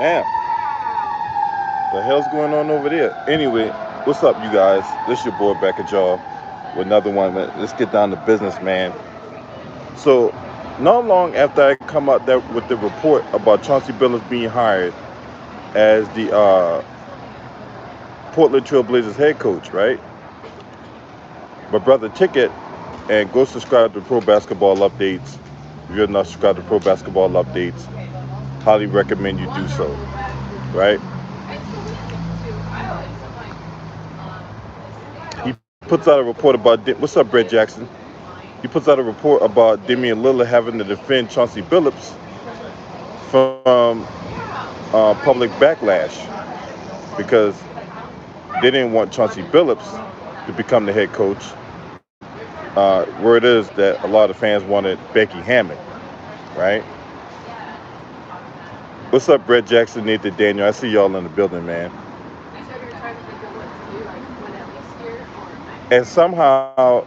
Damn, the hell's going on over there? Anyway, what's up, you guys? This your boy back at y'all with another one. Let's get down to business, man. So, not long after I come out there with the report about Chauncey Billups being hired as the Portland Trail Blazers head coach, right? My brother Ticket, and go subscribe to Pro Basketball Updates. If you're not subscribed to Pro Basketball Updates, highly recommend you do so, right? He puts out a report about what's up, Brett Jackson. He puts out a report about Damian Lillard having to defend Chauncey Billups from public backlash because they didn't want Chauncey Billups to become the head coach. Word is that a lot of fans wanted Becky Hammond, right? What's up, Brett Jackson, Nathan Daniel? I see y'all in the building, man. And somehow,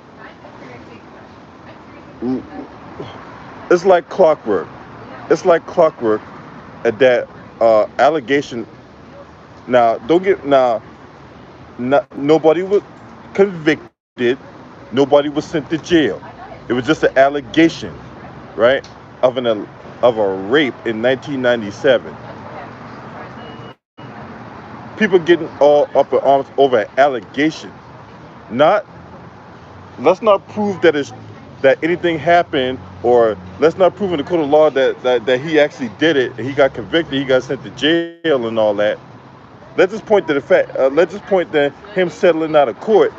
it's like clockwork. It's like clockwork at that allegation. Now, don't get nobody was convicted. Nobody was sent to jail. It was just an allegation, right, of a rape in 1997. People getting all up in arms over an allegation. Not let's not prove that anything happened, or let's not prove in the court of law that he actually did it and he got convicted, he got sent to jail and all that. Let's just point to the fact. Let's just point to him settling out of court.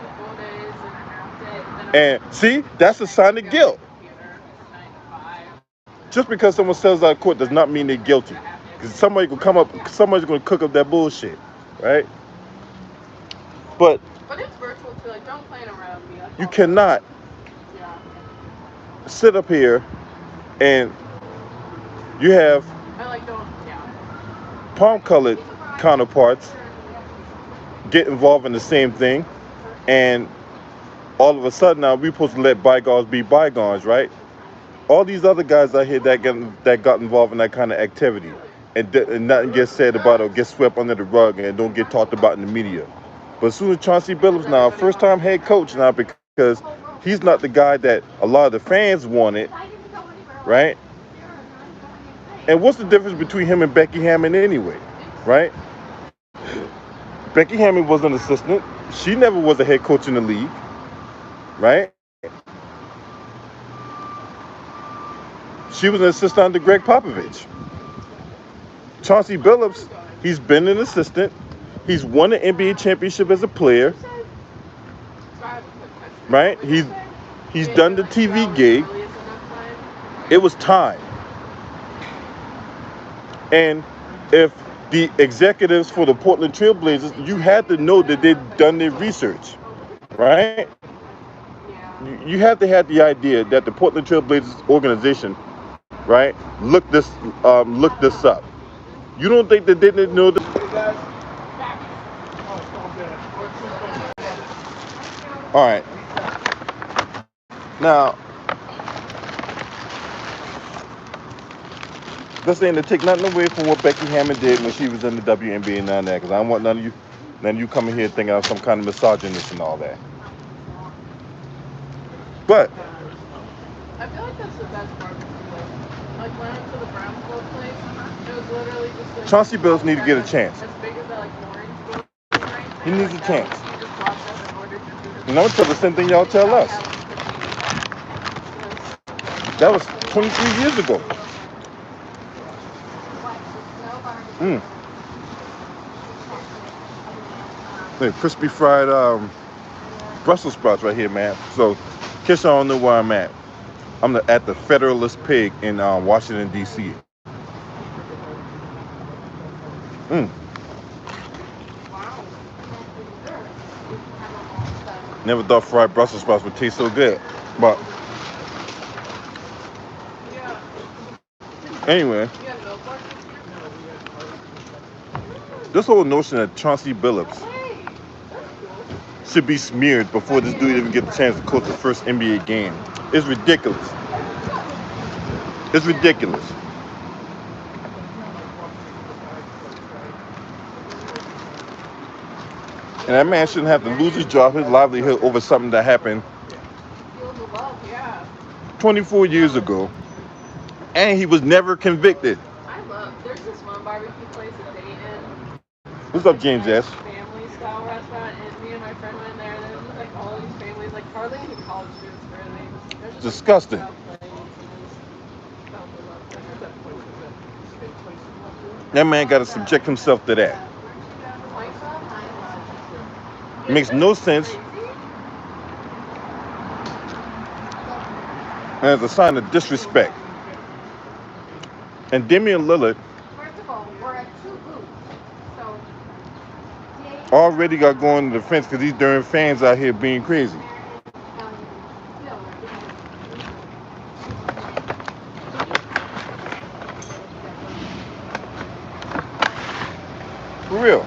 And see, that's a sign of guilt. Just because someone settles out of court does not mean they're guilty. Because somebody's gonna cook up that bullshit, right? But it's virtual too. Like, don't plan around me. You cannot sit up here and you have palm-colored counterparts get involved in the same thing, and all of a sudden now we're supposed to let bygones be bygones, right? All these other guys out here that got involved in that kind of activity, and nothing gets said about it or gets swept under the rug and don't get talked about in the media. But as soon as Chauncey Billups now, first-time head coach now, because he's not the guy that a lot of the fans wanted, right? And what's the difference between him and Becky Hammond anyway, right? Becky Hammond was an assistant. She never was a head coach in the league, right? She was an assistant under Greg Popovich. Chauncey Billups, he's been an assistant. He's won an NBA championship as a player, right? He's done the TV gig. It was time. And if the executives for the Portland Trail Blazers, you had to know that they'd done their research, right? You have to have the idea that the Portland Trail Blazers organization, right, look this up. You don't think they didn't know this? All right. Now, this ain't to take nothing away from what Becky Hammond did when she was in the WNBA and all that, because I don't want none of you coming here thinking I'm some kind of misogynist and all that. But I feel like that's the best part. Like when I went to the Brown School place, it was literally just like Chauncey Billups need to get a chance. As big as that, like orange building right He there, needs a chance. You just walked up and ordered your food. And I'm gonna tell the same thing y'all tell us. That was 23 years ago. Crispy fried Brussels sprouts right here, man. So, in case y'all don't know where I'm at, I'm at the Federalist Pig in Washington, D.C. Never thought fried Brussels sprouts would taste so good. But anyway, this whole notion that Chauncey Billups should be smeared before this dude even get the chance to coach the first NBA game is ridiculous. It's ridiculous. And that man shouldn't have to lose his job, his livelihood over something that happened Feel the love, yeah. 24 years ago. And he was never convicted. There's this one barbecue place in Dayton. What's up, James S? Family style restaurant, and me and my friend went there. There's just like all these families, like hardly any college students, really. There's just Disgusting. Like, That man got to subject himself to that. It makes no sense. And it's a sign of disrespect. And Damian Lillard already got going to the fence because these darn fans out here being crazy. For real.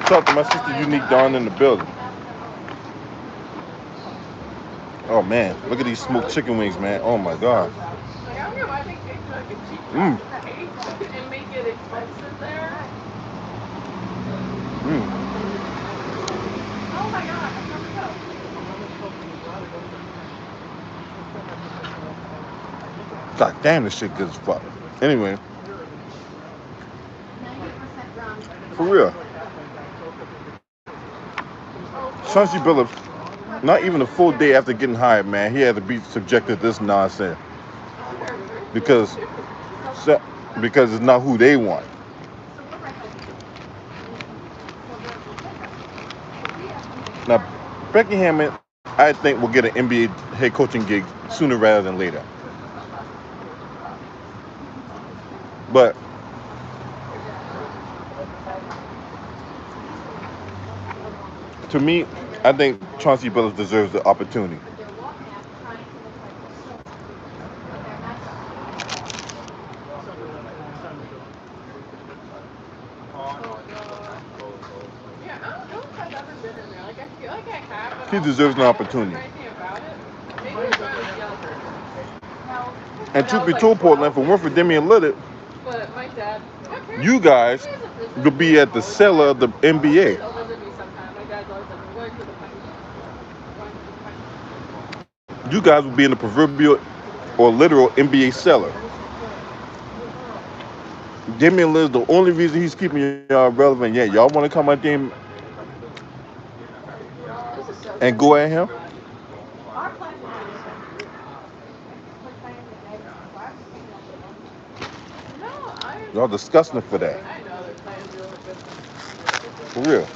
Shout out to my sister Unique Dawn in the building. Oh man, look at these smoked chicken wings, man. Oh my god. Like, I don't know why they take like a cheap cake and make it expensive there. Oh my god, God damn, this shit good as fuck. Anyway. For real. Chauncey Billups, not even a full day after getting hired, man, he had to be subjected to this nonsense. Because it's not who they want. Now, Becky Hammond, I think, will get an NBA head coaching gig sooner rather than later. But to me, I think Chauncey Billups deserves the opportunity. He deserves an opportunity. And truth be told, Portland, for one for Damian Lillard, you guys will be at the cellar of the NBA. You guys will be in the proverbial or literal NBA cellar. Damian Lillard's the only reason he's keeping y'all relevant yet. Y'all want to come out there and go at him? Y'all disgusting for that. For real.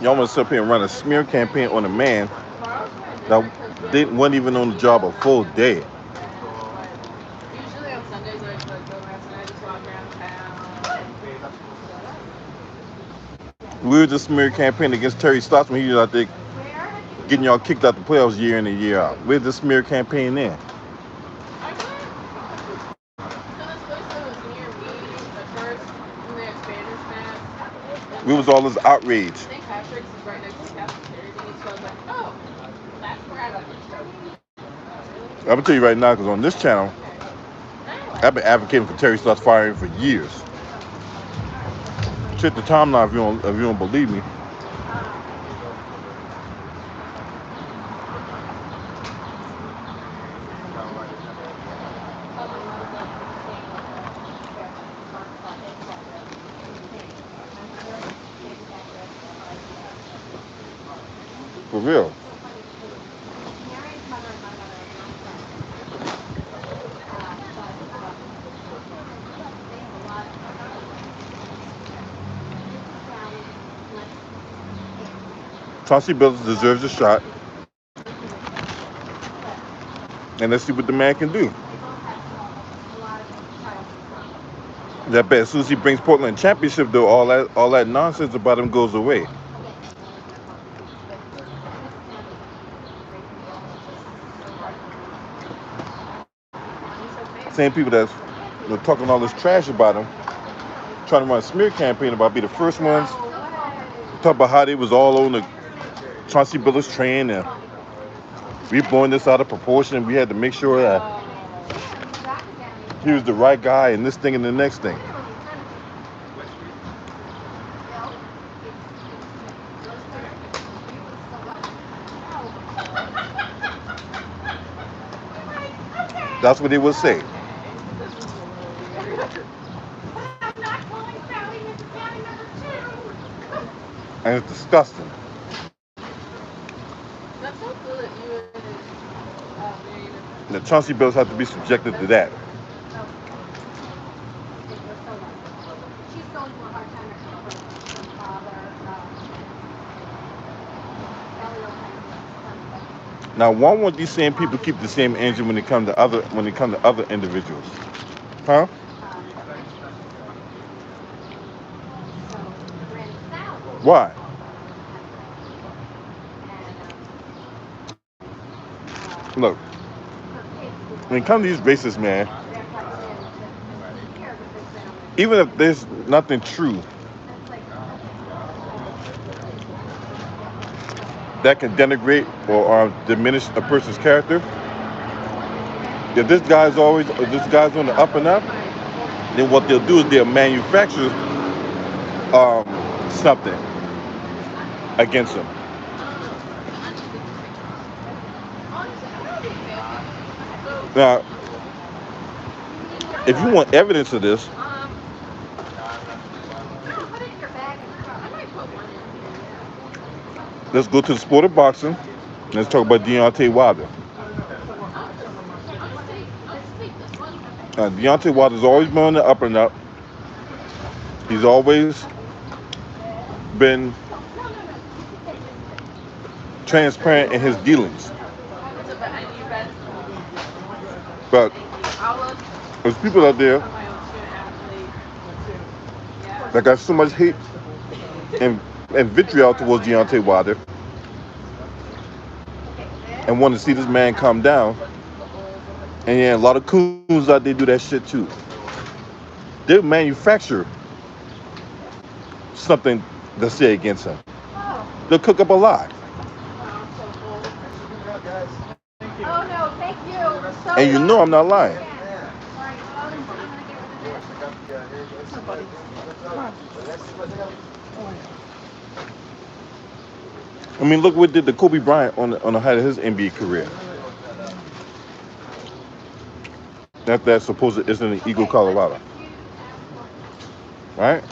Y'all want to sit up here and run a smear campaign on a man that wasn't even on the job a full day. Usually on Sundays I just like go rest and I just walk around town. We were just smear campaign against Terry Stotts when he was out there getting y'all kicked out the playoffs year in and year out. We're the smear campaign then. We was all this outrage. St. Patrick's is right next to the cafeteria, and so I was like, oh, that's where I like I'm gonna tell you right now, because on this channel, I've been advocating for Terry Stotts firing for years. Check the timeline if you don't believe me. For real. Chauncey Billups deserves a shot. And let's see what the man can do. I bet as soon as he brings Portland championship, though, all that nonsense about him goes away. Same people that's talking all this trash about him trying to run a smear campaign about be the first ones. Talk about how they was all on the Chauncey Billups train and we blowing this out of proportion. We had to make sure that he was the right guy and this thing and the next thing. That's what they would say. And it's disgusting. That's so cool that you and his The Chauncey Billups have to be subjected to that. Now, why won't these same people keep the same engine when it come to other individuals? Huh? Why? Look, when it comes to these racists, man, even if there's nothing true that can denigrate or diminish a person's character, if this guy's on the up and up, then what they'll do is they'll manufacture something against him. Now, if you want evidence of this, let's go to the sport of boxing. Let's talk about Deontay Wilder. Deontay Wilder's always been on the up and up. He's always been transparent in his dealings. But there's people out there that got so much hate and vitriol towards Deontay Wilder and want to see this man calm down. And yeah, a lot of coons out there do that shit too. They'll manufacture something to say against him. They'll cook up a lie. Oh no, thank you. And you know I'm not lying. I mean, look what did the Kobe Bryant on the height of his NBA career. That supposed isn't in Eagle, Colorado, right?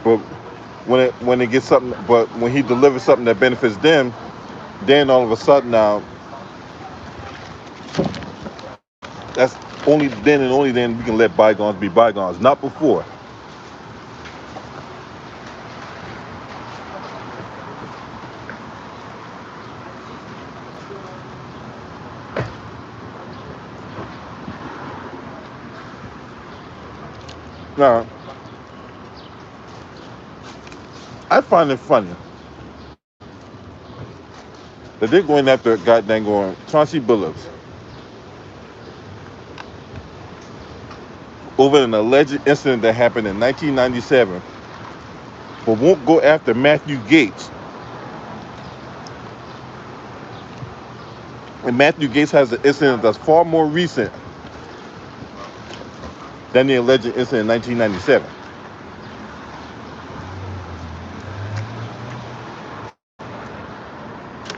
But when it gets something, but when he delivers something that benefits them, then all of a sudden now, that's only then and only then we can let bygones be bygones, not before. Now, I find it funny that they're going after goddamn going Chauncey Billups over an alleged incident that happened in 1997, but won't go after Matthew Gates. And Matthew Gates has an incident that's far more recent than the alleged incident in 1997.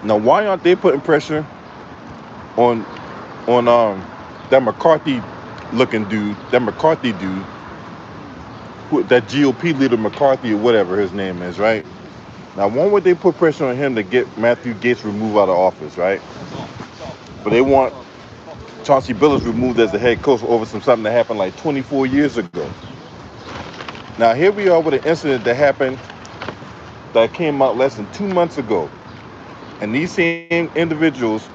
Now, why aren't they putting pressure on that McCarthy-looking dude, that GOP leader McCarthy or whatever his name is, right? Now, why would they put pressure on him to get Matthew Gates removed out of office, right? But they want Chauncey Billups removed as the head coach over something that happened like 24 years ago. Now, here we are with an incident that came out less than 2 months ago. And these same individuals,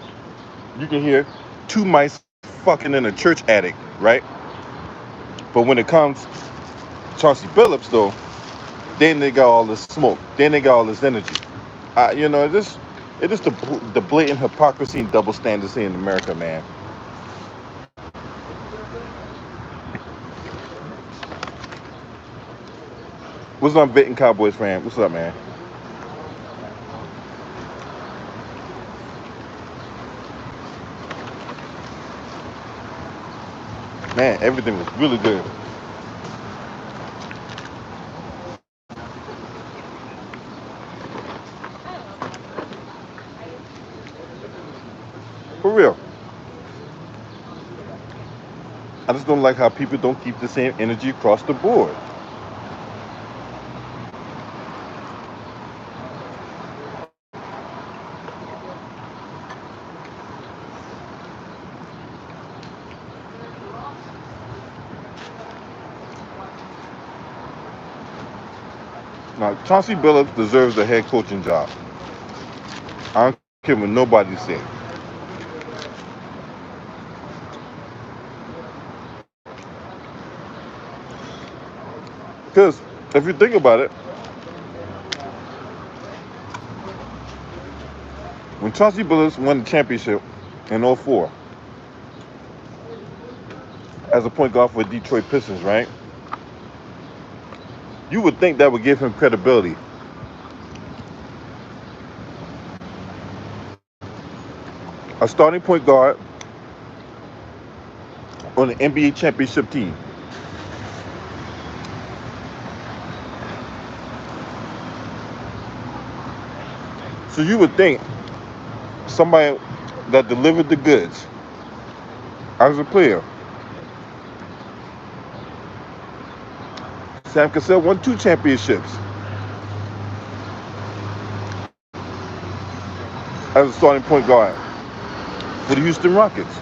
you can hear two mice fucking in a church attic, right? But when it comes to Chauncey Billups, though, then they got all this smoke. Then they got all this energy. It's just the blatant hypocrisy and double standards here in America, man. What's up, Benton Cowboys fan? What's up, man? Man, everything was really good. For real. I just don't like how people don't keep the same energy across the board. Now, Chauncey Billups deserves a head coaching job. I don't care what nobody says. Because if you think about it, when Chauncey Billups won the championship in '04 as a point guard for the Detroit Pistons, right? You would think that would give him credibility. A starting point guard on the NBA championship team. So you would think somebody that delivered the goods as a player. Sam Cassell won 2 championships as a starting point guard for the Houston Rockets.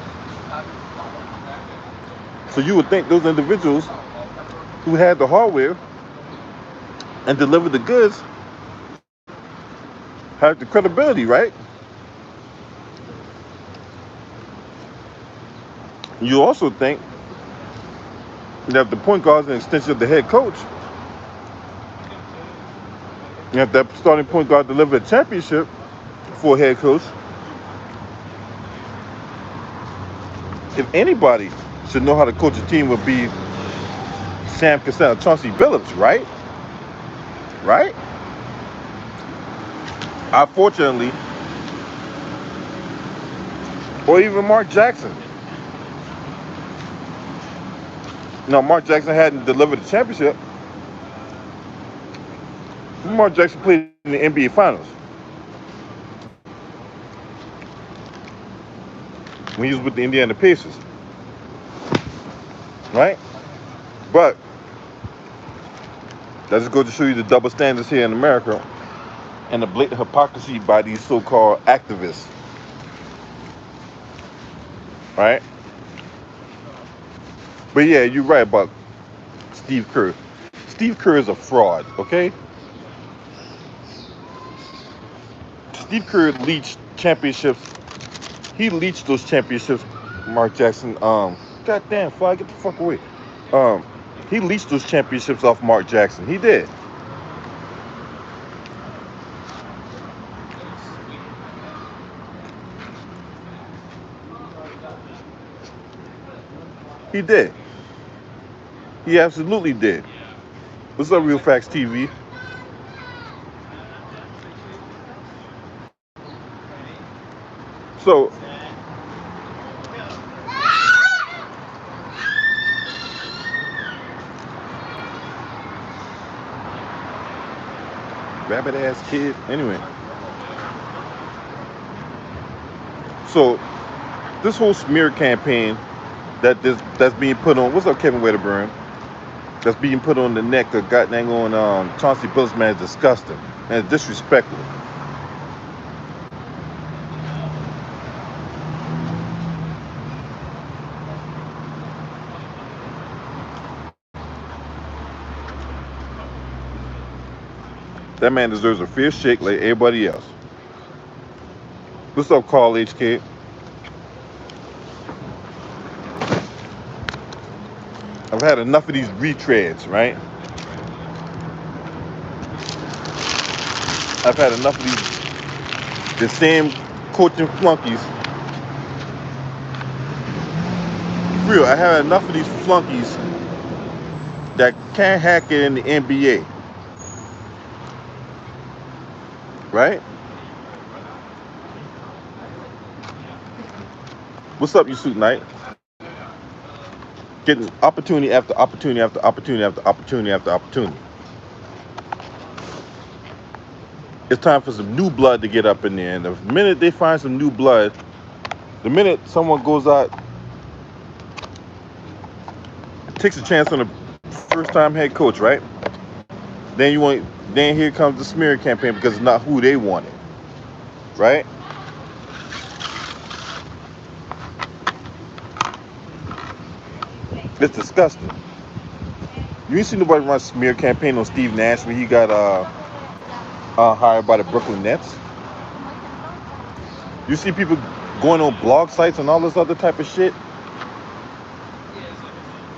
So you would think those individuals who had the hardware and delivered the goods have the credibility, right? You also think that if the point guard is an extension of the head coach, and if that starting point guard delivered a championship for a head coach, if anybody should know how to coach a team would be Sam Cassell, Chauncey Billups, right? Right? Unfortunately, or even Mark Jackson. No, Mark Jackson hadn't delivered a championship. Mark Jackson played in the NBA Finals when he was with the Indiana Pacers, right? But that just goes to show you the double standards here in America and the blatant hypocrisy by these so-called activists, right? But yeah, you're right about Steve Kerr. Steve Kerr is a fraud, okay? Steve Kerr leached championships. He leached those championships, Mark Jackson. Goddamn, fly, get the fuck away. He leached those championships off Mark Jackson. He did. He did. He absolutely did. What's up, Real Facts TV? So, rabbit ass kid. Anyway, so this whole smear campaign that's being put on. What's up, Kevin Wedderburn? That's being put on the neck of goddamn on Chauncey Billups, man, is disgusting and disrespectful. That man deserves a fair shake like everybody else. What's up, Carl HK? I've had enough of these retreads, right? I've had enough of the same coaching flunkies. For real, I had enough of these flunkies that can't hack it in the NBA. right? What's up, you suit knight? Getting opportunity after opportunity after opportunity after opportunity after opportunity. It's time for some new blood to get up in there. And the minute they find some new blood, the minute someone goes out, takes a chance on a first-time head coach, right? Then here comes the smear campaign because it's not who they wanted, right? It's disgusting. You ain't seen nobody run a smear campaign on Steve Nash when he got hired by the Brooklyn Nets. You see people going on blog sites and all this other type of shit.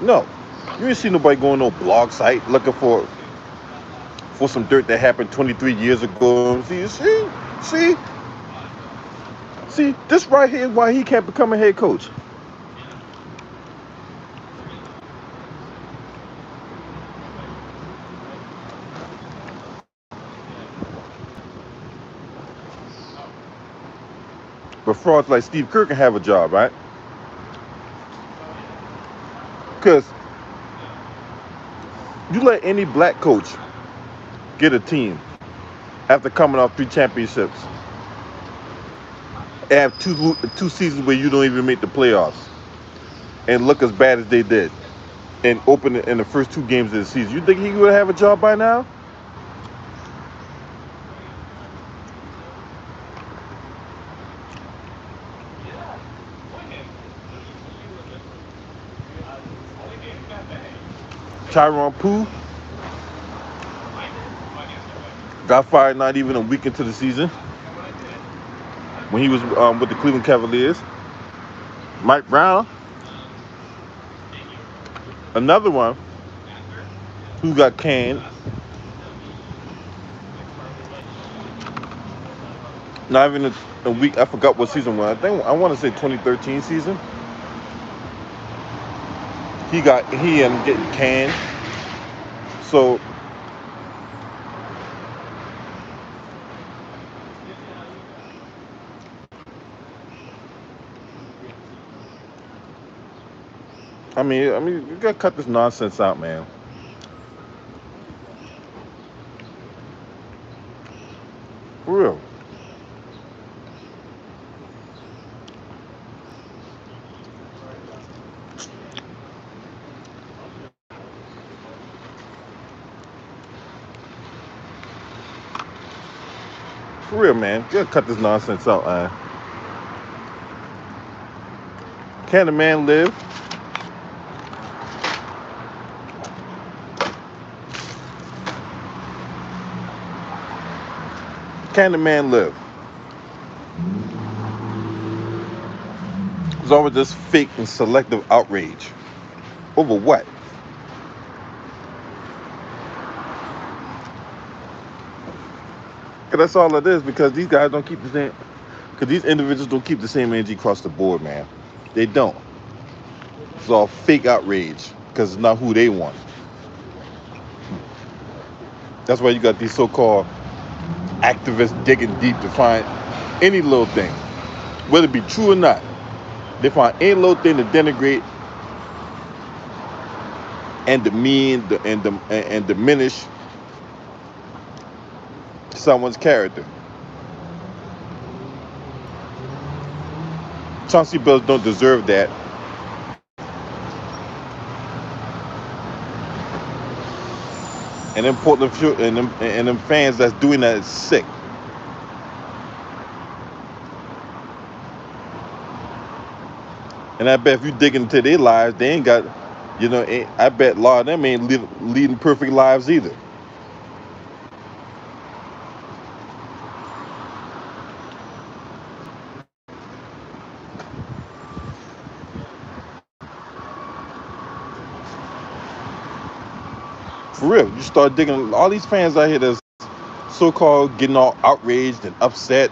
No, you ain't see nobody going on blog site looking for some dirt that happened 23 years ago. See, this right here is why he can't become a head coach. But frauds like Steve Kerr can have a job, right? Because you let any black coach get a team after coming off 3 championships and have two seasons where you don't even make the playoffs and look as bad as they did and open in the first 2 games of the season. You think he would have a job by now? Tyronn Pooh got fired not even a week into the season when he was with the Cleveland Cavaliers. Mike Brown, another one who got canned. Not even a week. I forgot what season was. I want to say 2013 season. He getting canned. So I mean, you gotta cut this nonsense out, man. For real. For real, man. You gotta cut this nonsense out, man. Can the man live? Can the man live? It's always this fake and selective outrage. Over what? Cause that's all it is, because these guys don't keep the same, because these individuals don't keep the same energy across the board, man. They don't. It's all fake outrage because it's not who they want. That's why you got these so-called activists digging deep to find any little thing, whether it be true or not. They find any little thing to denigrate and demean and diminish someone's character. Chauncey Billups don't deserve that. And them Portland and them fans that's doing that is sick. And I bet if you dig into their lives, they ain't got, I bet a lot of them ain't leading perfect lives either. For real, you start digging, all these fans out here that's so-called getting all outraged and upset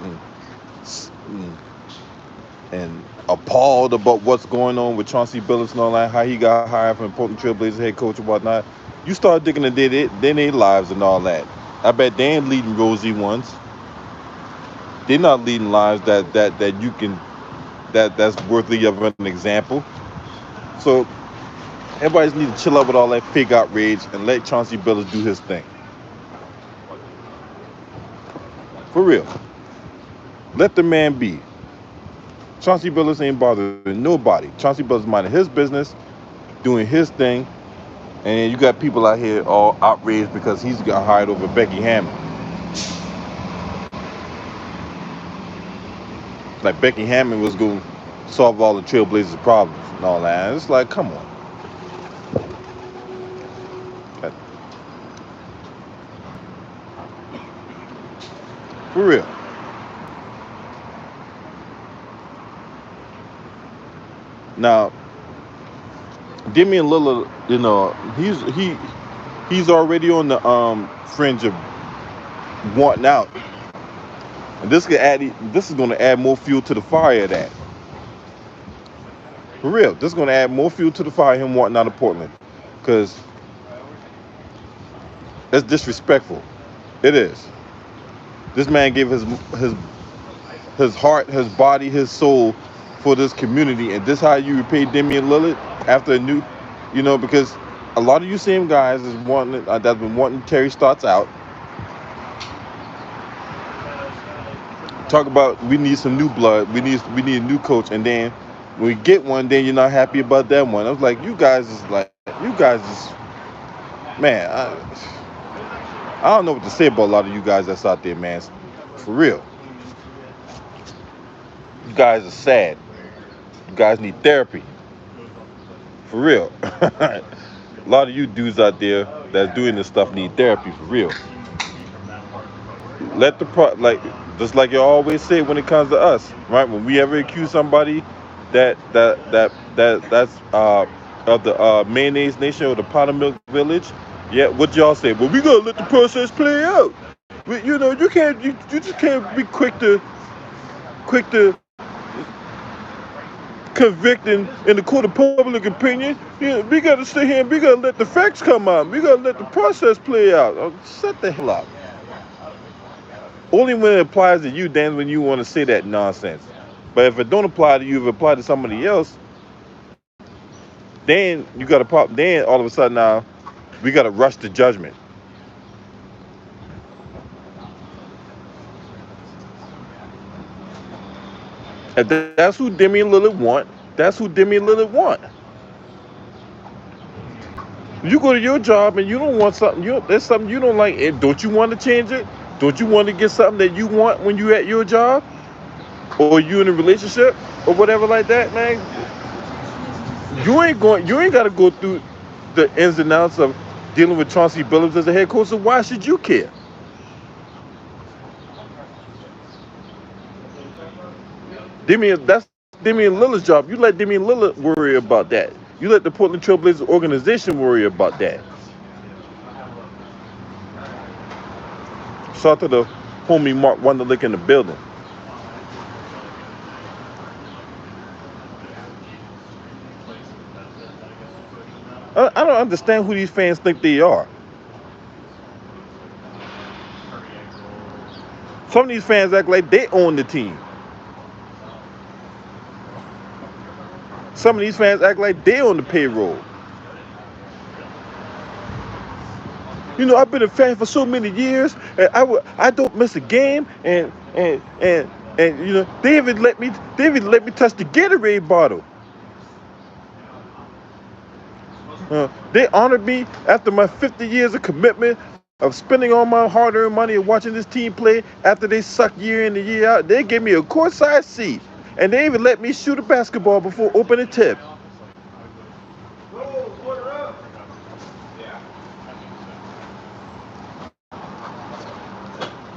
and appalled about what's going on with Chauncey Billups and all that, how he got hired from Portland Trailblazers head coach and whatnot. You start digging into their lives and all that. I bet they ain't leading rosy ones. they're not leading lives that you can that's worthy of an example. So everybody's need to chill out with all that fake outrage and let Chauncey Billups do his thing. For real. Let the man be. Chauncey Billups ain't bothering nobody. Chauncey Billups minding his business, doing his thing, and you got people out here all outraged because he's got hired over Becky Hammond. Like Becky Hammond was going to solve all the Trailblazers' problems and all that. And it's like, come on. For real. Now, Damian Lillard, you know, he's already on the fringe of wanting out, and this is going to add more fuel to the fire of that. For real, this is going to add more fuel to the fire of him wanting out of Portland, because it's disrespectful. It is. This man gave his heart, his body, his soul for this community, and this how you repay Damian Lillard after a new, you know, because a lot of you same guys is wanting that's been wanting Terry Stotts out. Talk about we need some new blood, we need a new coach, and then when we get one, then you're not happy about that one. I was like, you guys is man. I don't know what to say about a lot of you guys that's out there, man. For real, you guys are sad. You guys need therapy. For real. A lot of you dudes out there that's doing this stuff need therapy for real. Let just like you always say when it comes to us, right? When we ever accuse somebody that's of the mayonnaise nation or the powder milk village, yeah, what y'all say? Well, we gotta let the process play out. You know, you just can't be quick to convicting in the court of public opinion. Yeah, we gotta sit here and we gotta let the facts come out. We gotta let the process play out. Oh, shut the hell up. Only when it applies to you, then when you want to say that nonsense. But if it don't apply to you, if it apply to somebody else, then you got a problem. Then all of a sudden now, we got to rush to judgment. If that's who Damian Lillard want, that's who Damian Lillard want. You go to your job and you don't want something, there's something you don't like, don't you want to change it? Don't you want to get something that you want when you at your job? Or you in a relationship? Or whatever like that, man? You ain't got to go through the ins and outs of dealing with Chauncey Billups as a head coach, so why should you care? That's Damian Lillard's job. You let Damian Lillard worry about that. You let the Portland Trailblazers organization worry about that. Shout out to the homie Mark Wonderlick in the building. I don't understand who these fans think they are. Some of these fans act like they own the team. Some of these fans act like they on the payroll. You know, I've been a fan for so many years, and I don't miss a game, and you know, they even let me touch the Gatorade bottle. They honored me after my 50 years of commitment of spending all my hard-earned money and watching this team play after they suck year in and year out. They gave me a courtside seat, and they even let me shoot a basketball before opening tip.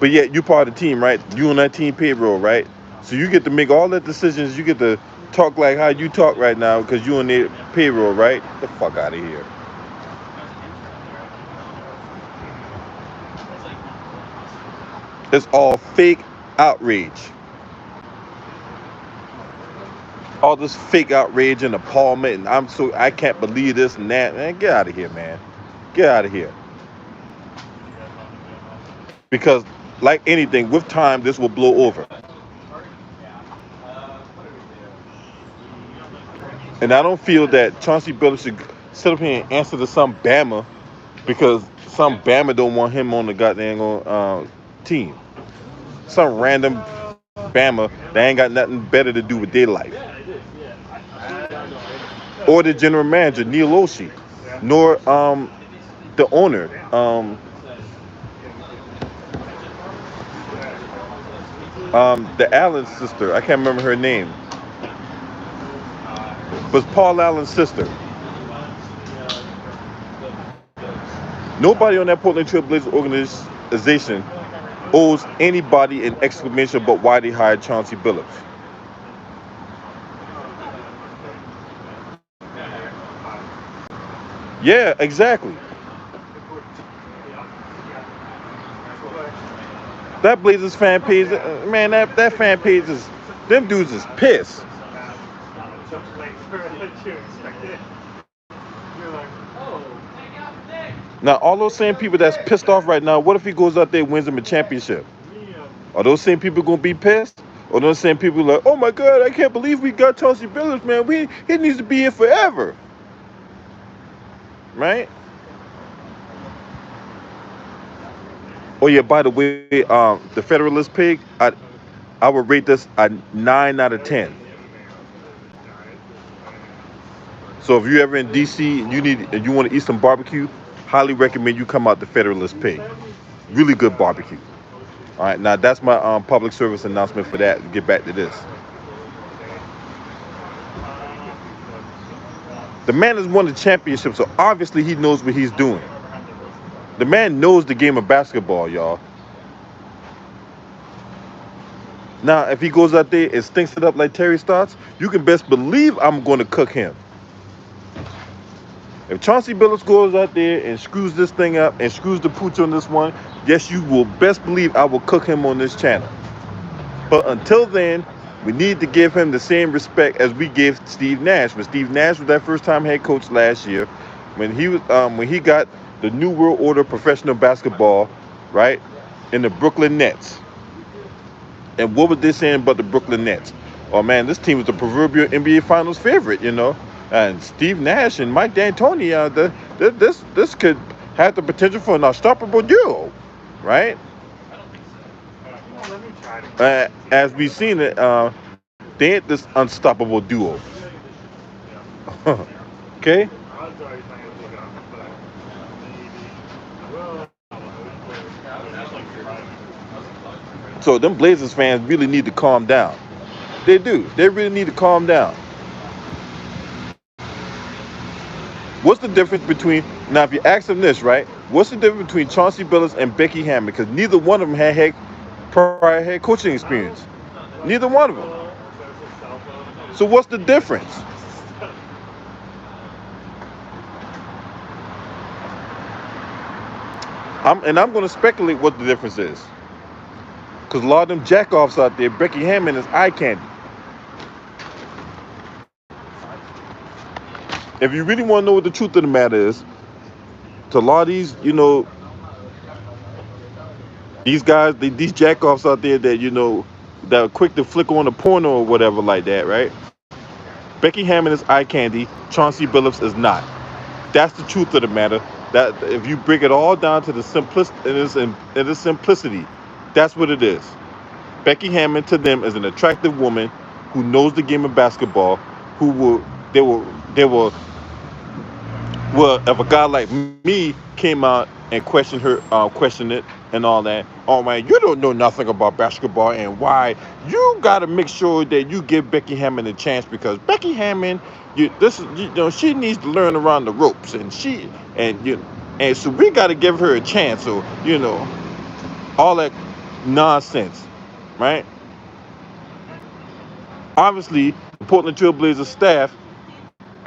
But yet you part of the team, right? You on that team payroll, right? So you get to make all the decisions. You get to talk like how you talk right now because you on their payroll, right? Get the fuck out of here. It's all fake outrage. All this fake outrage and appallment, and I can't believe this and that. Man, get out of here, man. Get out of here. Because like anything, with time, this will blow over. And I don't feel that Chauncey Billups should sit up here and answer to some Bama because some Bama don't want him on the goddamn team. Some random Bama that ain't got nothing better to do with their life. Or the general manager, Neil Oshie. Nor the owner, the Allen sister. I can't remember her name. But Paul Allen's sister. Nobody on that Portland Trail Blazers organization owes anybody an explanation about why they hired Chauncey Billups. Yeah, exactly. That Blazers fan page, man, that fan page is, them dudes is pissed. Now, all those same people that's pissed off right now, what if he goes out there and wins him a championship? Are those same people going to be pissed? Or those same people like, oh my God, I can't believe we got Chauncey Billups, man. He needs to be here forever. Right? Oh yeah, by the way, the Federalist Pig, I would rate this a 9 out of 10. So if you're ever in DC and you want to eat some barbecue, highly recommend you come out to Federalist Pig. Really good barbecue. All right, now that's my public service announcement for that. Get back to this. The man has won the championship, so obviously he knows what he's doing. The man knows the game of basketball, y'all. Now, if he goes out there and stinks it up like Terry Stotts, you can best believe I'm going to cook him. If Chauncey Billups goes out there and screws this thing up and screws the pooch on this one, yes, you will best believe I will cook him on this channel. But until then, we need to give him the same respect as we gave Steve Nash. When Steve Nash was that first-time head coach last year, when he got the New World Order professional basketball, right, in the Brooklyn Nets. And what was they saying about the Brooklyn Nets? Oh man, this team was the proverbial NBA Finals favorite, you know. And Steve Nash and Mike D'Antoni, this could have the potential for an unstoppable duo, right? As we've seen it, they ain't this unstoppable duo. Okay? So them Blazers fans really need to calm down. They do. They really need to calm down. What's the difference between, now if you ask them this, right? What's the difference between Chauncey Billups and Becky Hammond? Because neither one of them had prior head coaching experience. Neither one of them. So what's the difference? I'm going to speculate what the difference is. Because a lot of them jackoffs out there, Becky Hammond is eye candy. If you really want to know what the truth of the matter is, to a lot of these, you know, these guys, these jackoffs out there that, you know, that are quick to flick on a porno or whatever like that, right? Becky Hammond is eye candy. Chauncey Billups is not. That's the truth of the matter. That if you break it all down to the simplicity, that's what it is. Becky Hammond to them is an attractive woman who knows the game of basketball, well, if a guy like me came out and questioned it and all that, oh man, you don't know nothing about basketball, and why you got to make sure that you give Becky Hammond a chance, because Becky Hammond, she needs to learn around the ropes, and so we got to give her a chance. So all that nonsense, right? Obviously, the Portland Trail Blazers staff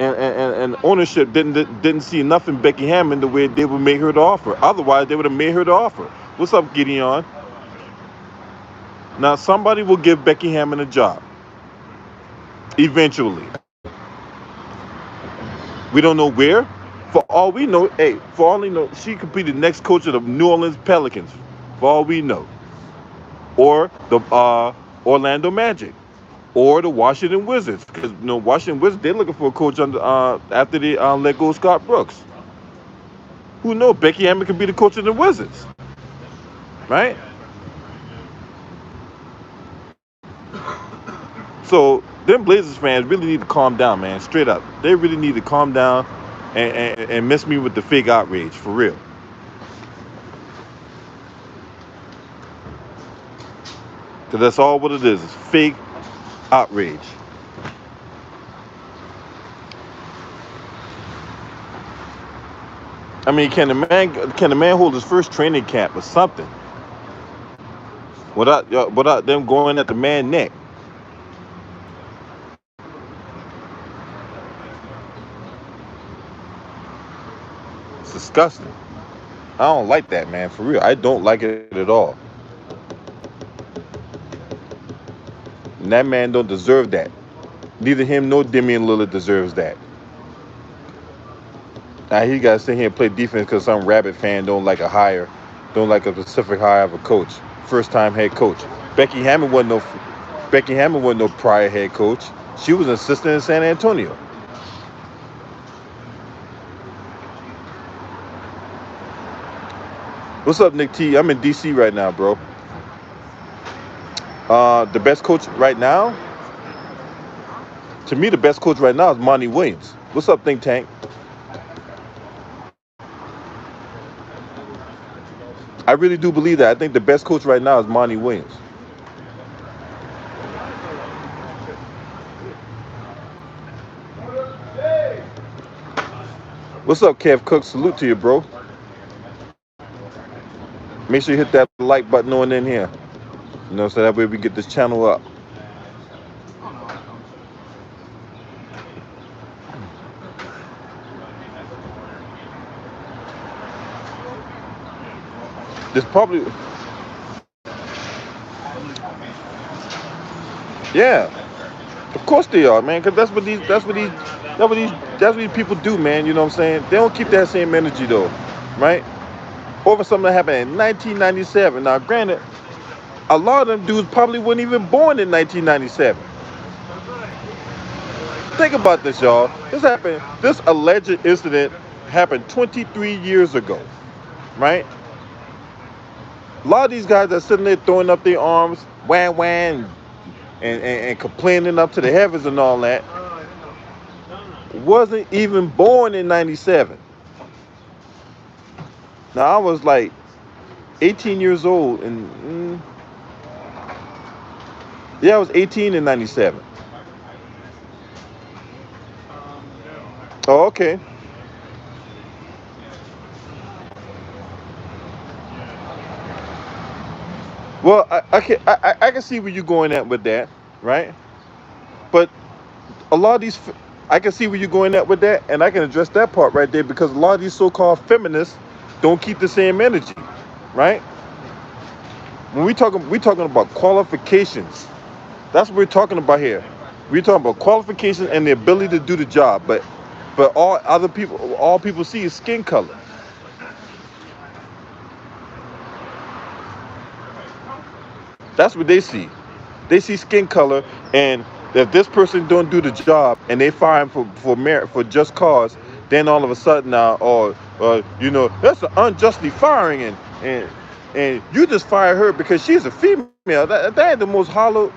and ownership didn't see enough in Becky Hammond the way they would make her the offer. Otherwise, they would have made her the offer. What's up, Gideon? Now, somebody will give Becky Hammond a job. Eventually. We don't know where. For all we know, she could be the next coach of the New Orleans Pelicans. For all we know. or the Orlando Magic, or the Washington Wizards. Because Washington Wizards, they're looking for a coach under after they let go of Scott Brooks. Who knows? Becky Hammond could be the coach of the Wizards, right? So them Blazers fans really need to calm down, man. Straight up, they really need to calm down and miss me with the fake outrage for real. Because that's all what it is. It's fake outrage. I mean, can the man hold his first training camp or something without them going at the man neck? It's disgusting. I don't like that, man. For real, I don't like it at all. And that man don't deserve that. Neither him nor Damian Lillard deserves that. Now he got to sit here and play defense because some rabbit fan don't like a specific hire of a coach, first time head coach. Becky Hammond wasn't no prior head coach. She was an assistant in San Antonio. What's up, Nick T? I'm in DC right now, bro. The best coach right now, to me, the best coach right now is Monty Williams. What's up, Think Tank? I really do believe that. I think the best coach right now is Monty Williams. What's up, Kev Cook? Salute to you, bro. Make sure you hit that like button on in here. So that way we get this channel up. There's probably, yeah, of course they are, man. Cause that's what these people do, man. You know what I'm saying? They don't keep that same energy though, right? Over something that happened in 1997. Now, granted, a lot of them dudes probably weren't even born in 1997. Think about this, y'all. This alleged incident happened 23 years ago, right? A lot of these guys are sitting there throwing up their arms, wham, and complaining up to the heavens and all that, wasn't even born in 97. Now, I was like 18 years old, and I was 18 in 97. Oh, okay. Well, I can see where you're going at with that, right? But a lot of these, I can see where you're going at with that, and I can address that part right there because a lot of these so-called feminists don't keep the same energy, right? When we talking about qualifications. That's what we're talking about here. We're talking about qualifications and the ability to do the job, but all people see is skin color. That's what they see. They see skin color, and if this person don't do the job and they fire him for merit, for just cause, then all of a sudden now, that's an unjustly firing, and you just fire her because she's a female. That ain't the most hollow.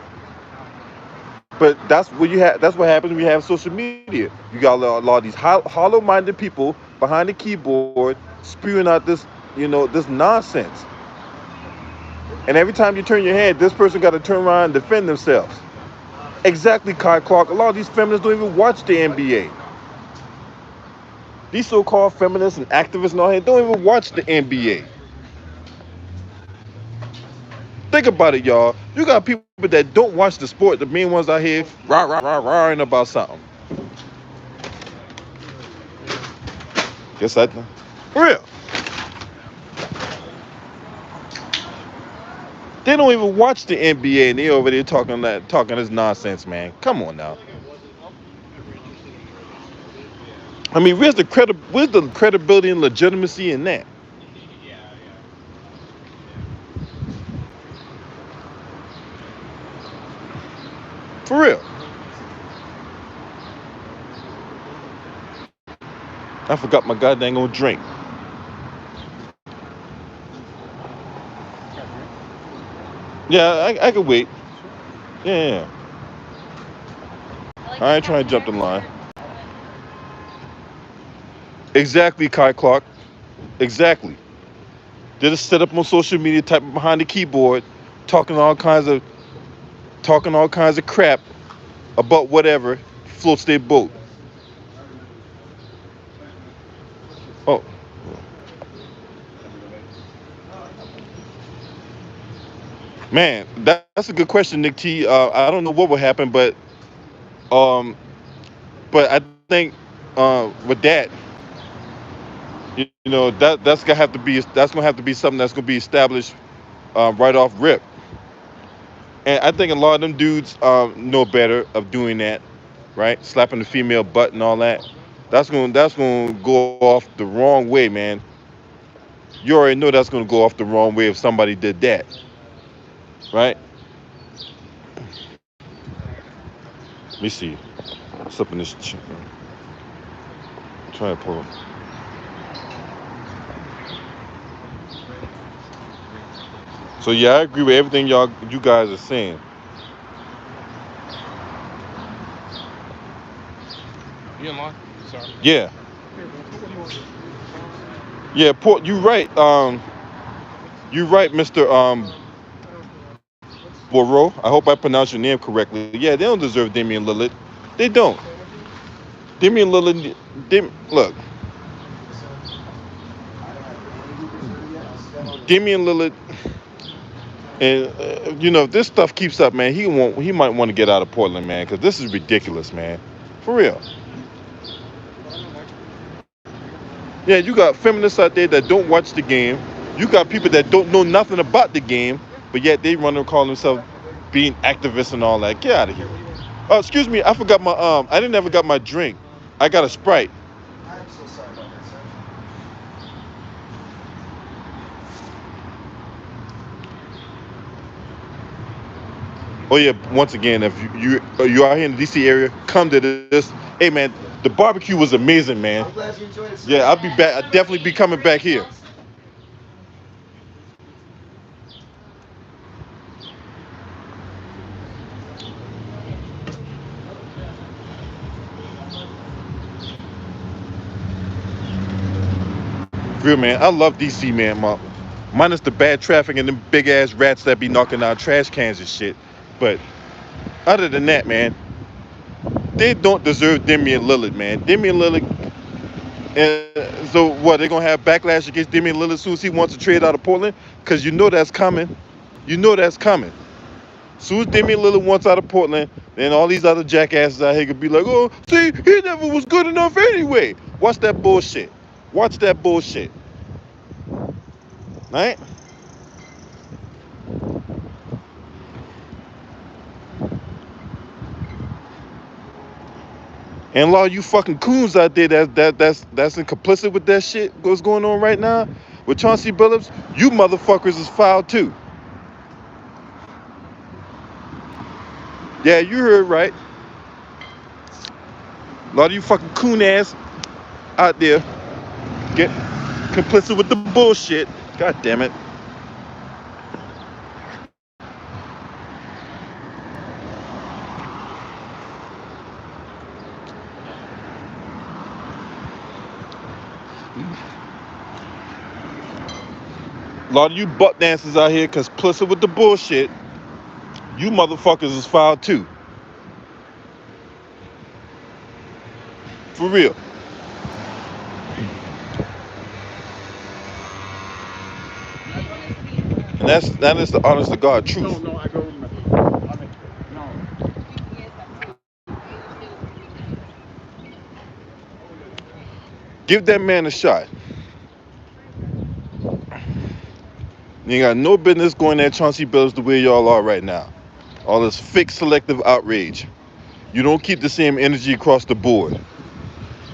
But that's what happens when you have social media. You got a lot of these hollow-minded people behind the keyboard spewing out this nonsense. And every time you turn your head, this person got to turn around and defend themselves. Exactly, Kai Clark. A lot of these feminists don't even watch the NBA. These so-called feminists and activists and all that don't even watch the NBA. Think about it, y'all. You got people that don't watch the sport, the main ones out here rah-ing about something. Yes, I do. For real. They don't even watch the NBA, and they over there talking this nonsense, man. Come on now. I mean, where's the credibility and legitimacy in that? For real. I forgot my goddamn old drink. Yeah, I can wait. Yeah. I ain't trying to jump the line. Exactly, Kai Clark. Exactly. They're just set up on social media, type behind the keyboard, talking all kinds of crap about whatever floats their boat. Oh, man, that's a good question, Nick T. I don't know what will happen, um, but I think with that, you know, that's gonna have to be something that's gonna be established right off rip. And I think a lot of them dudes know better of doing that, right? Slapping the female butt and all that. That's gonna go off the wrong way, man. You already know that's gonna go off the wrong way if somebody did that, right? Let me see. What's up in this? Try to pull. So yeah, I agree with everything you guys are saying. You in line? Sorry. Yeah, yeah. You right. You right, Mister Boro. I hope I pronounced your name correctly. Yeah, they don't deserve Damian Lillard. They don't. Damian Lillard. Look, Damian Lillard. And you know, if this stuff keeps up, man, he might want to get out of Portland, man, because this is ridiculous, man. For real. Yeah, you got feminists out there that don't watch the game. You got people that don't know nothing about the game, but yet they run and call themselves being activists and all that. Get out of here. Oh, excuse me, I forgot my I didn't ever got my drink. I got a Sprite. Oh yeah, once again, if you are here in the DC area, come to this. Hey man, the barbecue was amazing, man. Yeah, I'll be back. I'll definitely be coming back here. Real man, I love DC, man. Minus the bad traffic and them big ass rats that be knocking down trash cans and shit. But other than that, man, they don't deserve Damian Lillard, man. Damian Lillard. So what? They're gonna have backlash against Damian Lillard as soon as he wants to trade out of Portland, because you know that's coming. You know that's coming. As soon as Damian Lillard wants out of Portland, then all these other jackasses out here could be like, oh, see, he never was good enough anyway. Watch that bullshit. Watch that bullshit. Right? And a lot of you fucking coons out there that's complicit with that shit what's going on right now with Chauncey Billups, you motherfuckers is foul too. Yeah, you heard right. A lot of you fucking coon ass out there get complicit with the bullshit. God damn it. A lot of you butt dancers out here complicit with the bullshit. You motherfuckers is foul too. For real. And that is the honest to God truth. No, I go with no. Give that man a shot. You ain't got no business going at Chauncey Billups the way y'all are right now. All this fake selective outrage. You don't keep the same energy across the board.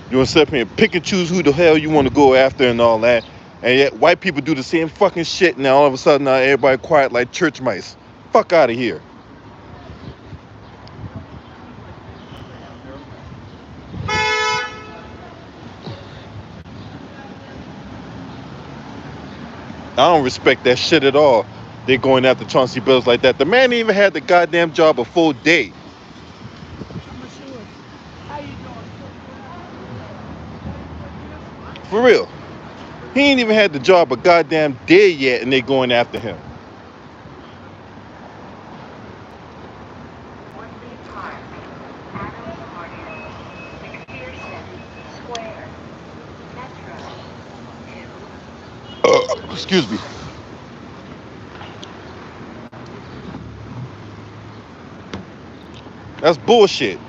You want to sit here and pick and choose who the hell you want to go after and all that. And yet white people do the same fucking shit. Now all of a sudden now everybody quiet like church mice. Fuck out of here. I don't respect that shit at all. They going after Chauncey Billups like that. The man ain't even had the goddamn job a full day. How you doing? For real. He ain't even had the job a goddamn day yet, and they going after him. Excuse me. That's bullshit.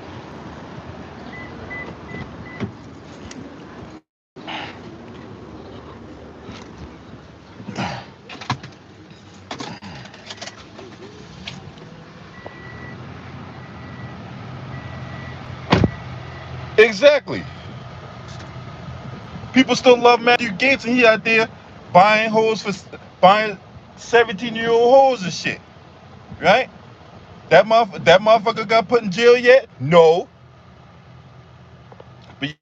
Exactly. People still love Matthew Gates, and he out there buying hoes for buying 17-year-old hoes and shit. Right? That motherfucker got put in jail yet? No. But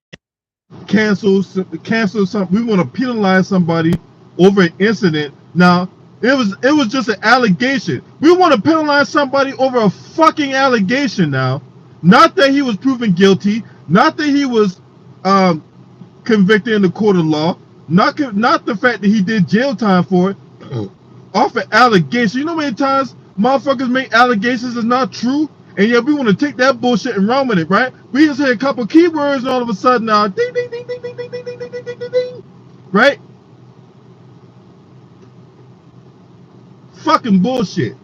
cancel something. We want to penalize somebody over an incident. Now, it was just an allegation. We want to penalize somebody over a fucking allegation now. Not that he was proven guilty, not that he was convicted in the court of law, not the fact that he did jail time for it. Off an allegation. You know how many times motherfuckers make allegations that's not true? And yet we want to take that bullshit and run with it, right? We just hit a couple keywords and all of a sudden now, ding, ding, ding, ding, ding, ding, ding, ding, ding, ding, ding, ding, right? Fucking bullshit.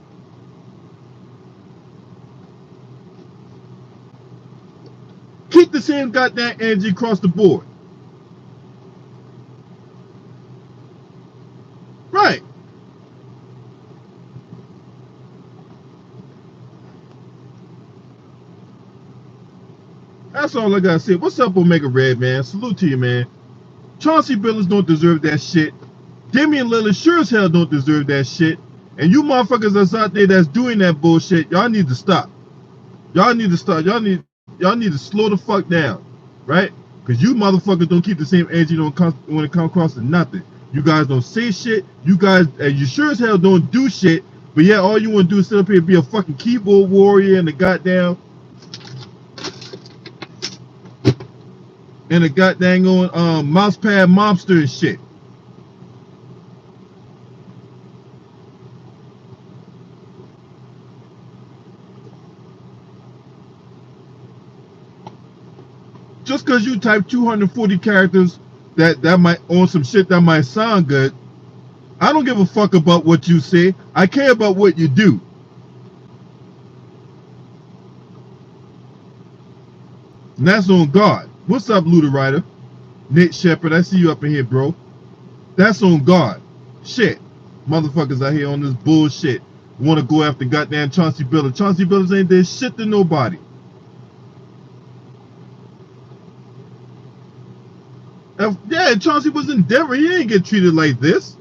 Keep the same goddamn energy across the board. Right. That's all I gotta say. What's up, Omega Red, man? Salute to you, man. Chauncey Billups don't deserve that shit. Damian Lillard sure as hell don't deserve that shit. And you motherfuckers that's out there that's doing that bullshit, y'all need to stop. Y'all need to stop. Y'all need to slow the fuck down, right? Because you motherfuckers don't keep the same energy when it comes across to nothing. You guys don't say shit. You guys, and you sure as hell don't do shit. But yeah, all you want to do is sit up here and be a fucking keyboard warrior and a goddamn on mousepad mobster and shit. Just because you type 240 characters that might on some shit that might sound good, I don't give a fuck about what you say. I care about what you do. And that's on God. What's up, Luda Rider? Nate Shepard, I see you up in here, bro. That's on God. Shit. Motherfuckers out here on this bullshit. Want to go after goddamn Chauncey Billups. Chauncey Billups ain't did shit to nobody. Yeah, Chauncey was in Denver. He didn't get treated like this.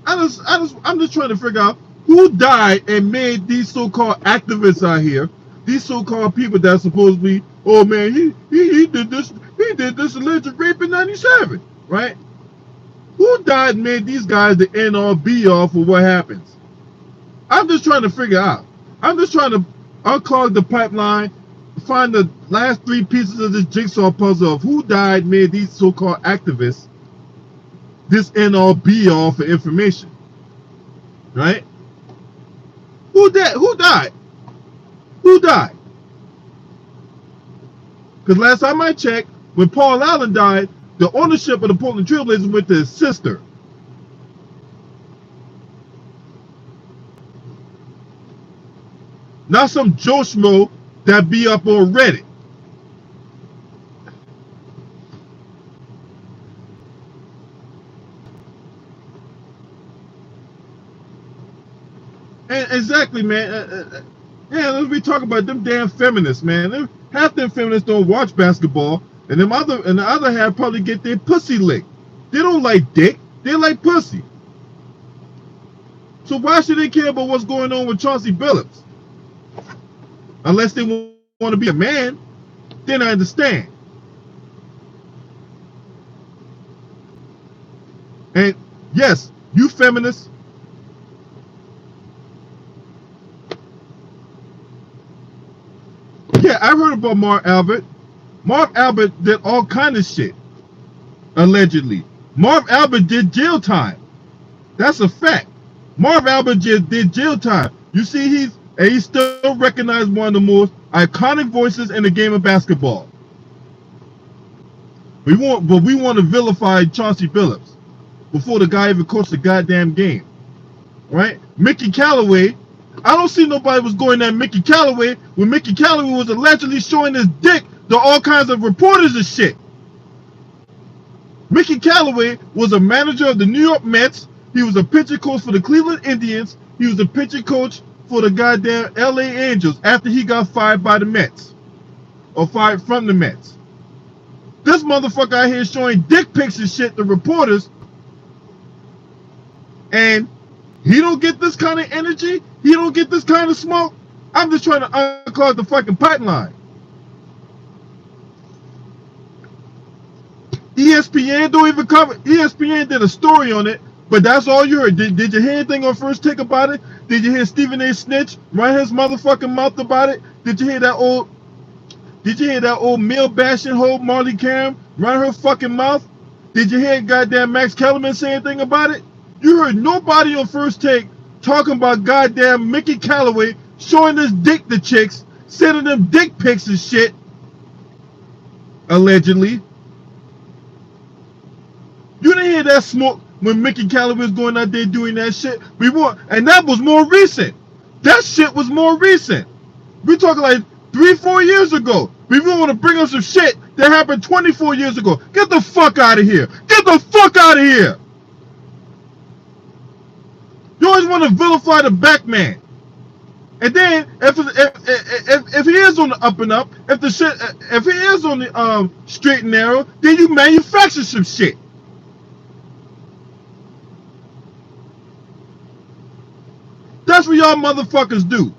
I'm just trying to figure out who died and made these so-called activists out here, these so-called people that supposedly, oh man, he did this alleged rape in '97, right? Who died and made these guys the end all be all for what happens? I'm just trying to figure out. I'm just trying to unclog the pipeline, find the last three pieces of this jigsaw puzzle of who died, made these so-called activists this end all be all for information, right? Who died? Who died? Who died? Because last time I checked, when Paul Allen died, the ownership of the Portland Trailblazers went to his sister. Not some Joe Schmo that be up on Reddit. And exactly, man. Yeah, let's be talking about them damn feminists, man. Half them feminists don't watch basketball, and the other half probably get their pussy licked. They don't like dick, they like pussy. So why should they care about what's going on with Chauncey Billups? Unless they want to be a man, then I understand. Yes, you feminists. Yeah, I heard about Mark Albert. Mark Albert did all kind of shit, allegedly. Marv Albert did jail time. That's a fact. Marv Albert did jail time. You see, he's still recognized one of the most iconic voices in the game of basketball. We want to vilify Chauncey Billups before the guy even coached the goddamn game, right? Mickey Callaway. I don't see nobody was going at Mickey Callaway when Mickey Callaway was allegedly showing his dick to all kinds of reporters and shit. Mickey Callaway was a manager of the New York Mets. He was a pitching coach for the Cleveland Indians. He was a pitching coach for the goddamn LA Angels after he got fired by the Mets. Or fired from the Mets. This motherfucker out here showing dick pics and shit to reporters. And he don't get this kind of energy. He don't get this kind of smoke. I'm just trying to unclog the fucking pipeline. ESPN don't even cover. ESPN did a story on it, but that's all you heard. Did you hear anything on First Take about it? Did you hear Stephen A. Snitch run his motherfucking mouth about it? Did you hear that old male bashing hoe Marley Cameron run her fucking mouth? Did you hear goddamn Max Kellerman say anything about it? You heard nobody on First Take talking about goddamn Mickey Callaway showing his dick to chicks, sending them dick pics and shit, allegedly. You didn't hear that smoke when Mickey Callaway was going out there doing that shit. And that was more recent. That shit was more recent. We're talking like 3-4 years ago. We want to bring up some shit that happened 24 years ago. Get the fuck out of here. Get the fuck out of here. You always want to vilify the back man. And then if he is on the up and up, if he is on the straight and narrow, then you manufacture some shit. That's what y'all motherfuckers do.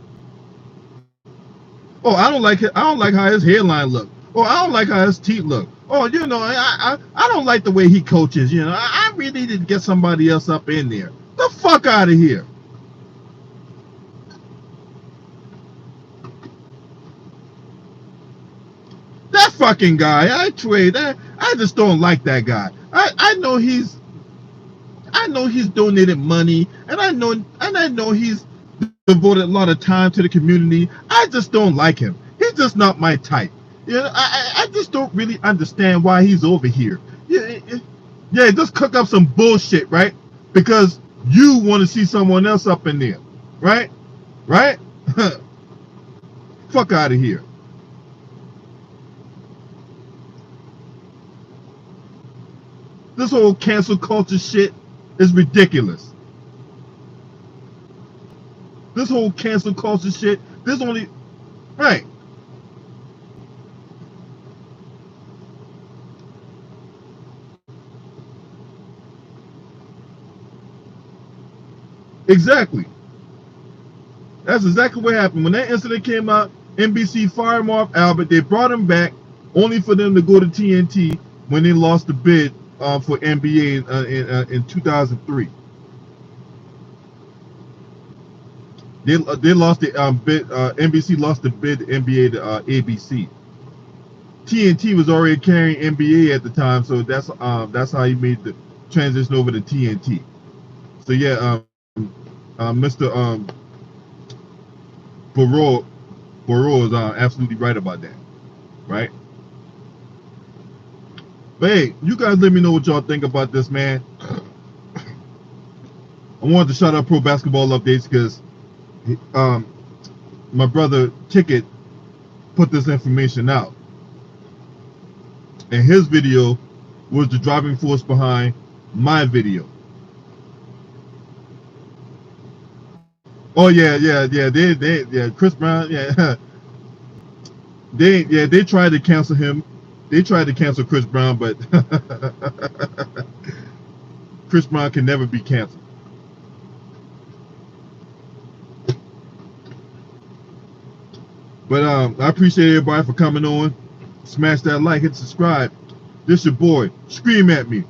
Oh, I don't like it. I don't like how his hairline look. Oh, I don't like how his teeth look. Oh, you know, I don't like the way he coaches. You know, I really need to get somebody else up in there. The fuck out of here. That fucking guy, I just don't like that guy. I know he's donated money, and I know he's devoted a lot of time to the community. I just don't like him. He's just not my type. You know, I just don't really understand why he's over here. Yeah, just cook up some bullshit, right? Because you want to see someone else up in there, right? Right? Fuck out of here. This whole cancel culture shit is ridiculous. This whole cancel culture shit, there's only, right. Exactly. That's exactly what happened. When that incident came out, NBC fired Marv Albert. They brought him back only for them to go to TNT when they lost the bid for NBA in 2003. They lost the bid. NBC lost the bid to NBA to ABC. TNT was already carrying NBA at the time, so that's how he made the transition over to TNT. So yeah, Mr. Barreau is absolutely right about that, right? But hey, you guys let me know what y'all think about this, man. I wanted to shout out Pro Basketball Updates because my brother Ticket put this information out, and his video was the driving force behind my video. Oh yeah, Chris Brown, they tried to cancel him. They tried to cancel Chris Brown, but Chris Brown can never be canceled. But I appreciate everybody for coming on. Smash that like, hit subscribe. This your boy. Scream at me.